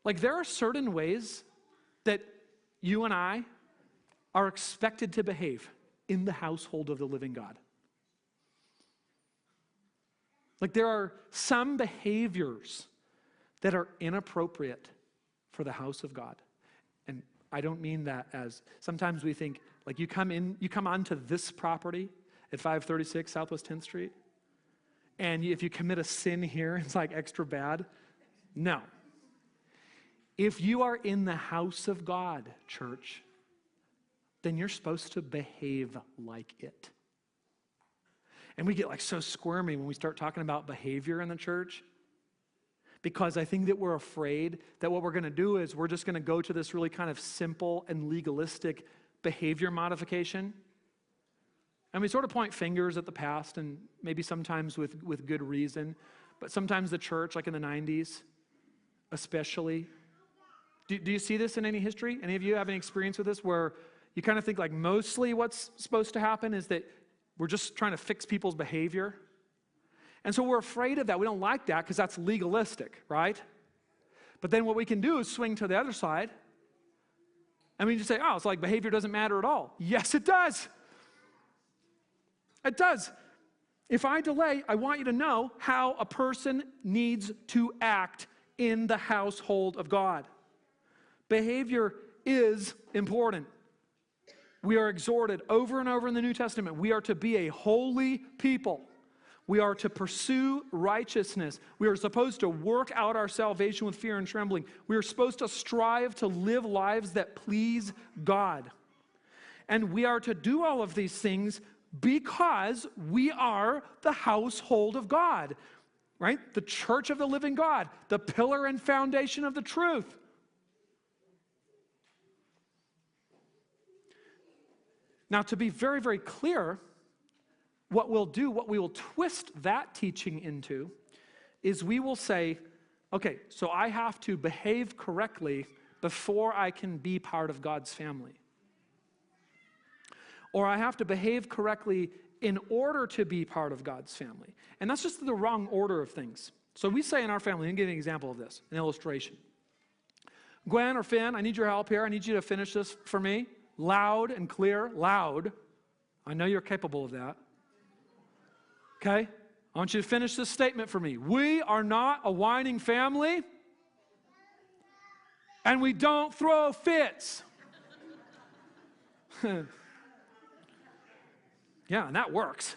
Like, there are certain ways that you and I are expected to behave in the household of the living God. Like, there are some behaviors that are inappropriate for the house of God. And I don't mean that as, sometimes we think, like, you come onto this property at 536 Southwest 10th Street, and if you commit a sin here, it's like extra bad. No. If you are in the house of God, church, then you're supposed to behave like it. And we get like so squirmy when we start talking about behavior in the church, because I think that we're afraid that what we're going to do is we're just going to go to this really kind of simple and legalistic behavior modification. And we sort of point fingers at the past, and maybe sometimes with good reason, but sometimes the church, like in the 90s, especially. Do you see this in any history? Any of you have any experience with this where you kind of think like mostly what's supposed to happen is that we're just trying to fix people's behavior? And so we're afraid of that. We don't like that because that's legalistic, right? But then what we can do is swing to the other side. And we just say, oh, it's like behavior doesn't matter at all. Yes, it does. It does. If I delay, I want you to know how a person needs to act in the household of God. Behavior is important. We are exhorted over and over in the New Testament. We are to be a holy people. We are to pursue righteousness. We are supposed to work out our salvation with fear and trembling. We are supposed to strive to live lives that please God. And we are to do all of these things because we are the household of God, right? The church of the living God, the pillar and foundation of the truth. Now, to be very, very clear, what we will twist that teaching into is we will say, okay, so I have to behave correctly before I can be part of God's family. Or I have to behave correctly in order to be part of God's family. And that's just the wrong order of things. So we say in our family, let me give you an example of this, an illustration. Gwen or Finn, I need your help here. I need you to finish this for me. Loud and clear, loud. I know you're capable of that. Okay? I want you to finish this statement for me. We are not a whining family, and we don't throw fits. Yeah, and that works.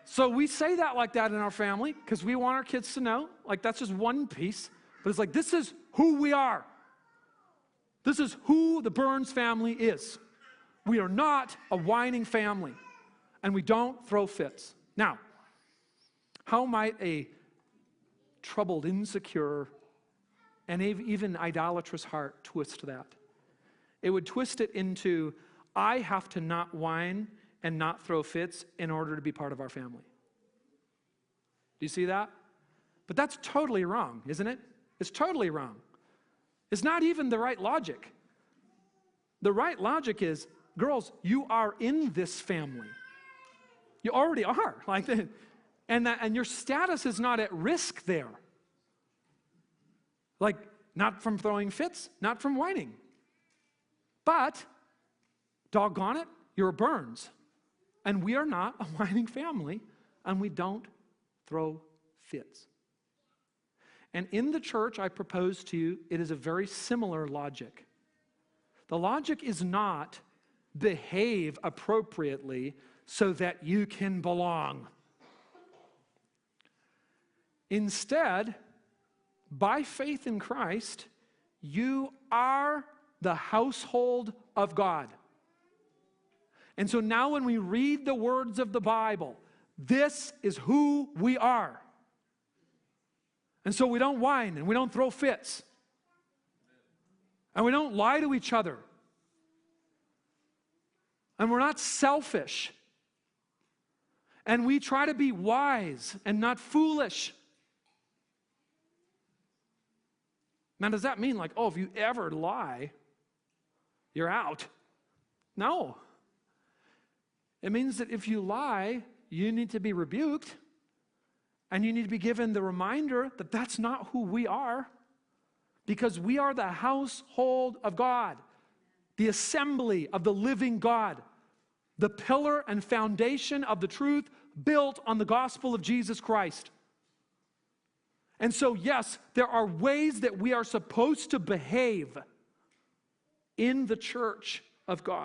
So we say that like that in our family because we want our kids to know, like that's just one piece, but it's like this is who we are. This is who the Burns family is. We are not a whining family, and we don't throw fits. Now, how might a troubled, insecure, and even idolatrous heart twist that? It would twist it into, I have to not whine and not throw fits in order to be part of our family. Do you see that? But that's totally wrong, isn't it? It's totally wrong. It's not even the right logic. The right logic is, girls, you are in this family. You already are. And your status is not at risk there. Like, not from throwing fits, not from whining. But, doggone it, you're Burns. And we are not a whining family, and we don't throw fits. And in the church, I propose to you, it is a very similar logic. The logic is not behave appropriately so that you can belong. Instead, by faith in Christ, you are the household of God. And so now when we read the words of the Bible, this is who we are. And so we don't whine and we don't throw fits. And we don't lie to each other. And we're not selfish. And we try to be wise and not foolish. Now, does that mean like, oh, if you ever lie, you're out? No. It means that if you lie, you need to be rebuked And you need to be given the reminder that that's not who we are, because we are the household of God, the assembly of the living God, the pillar and foundation of the truth built on the gospel of Jesus Christ. And so, yes, there are ways that we are supposed to behave in the church of God.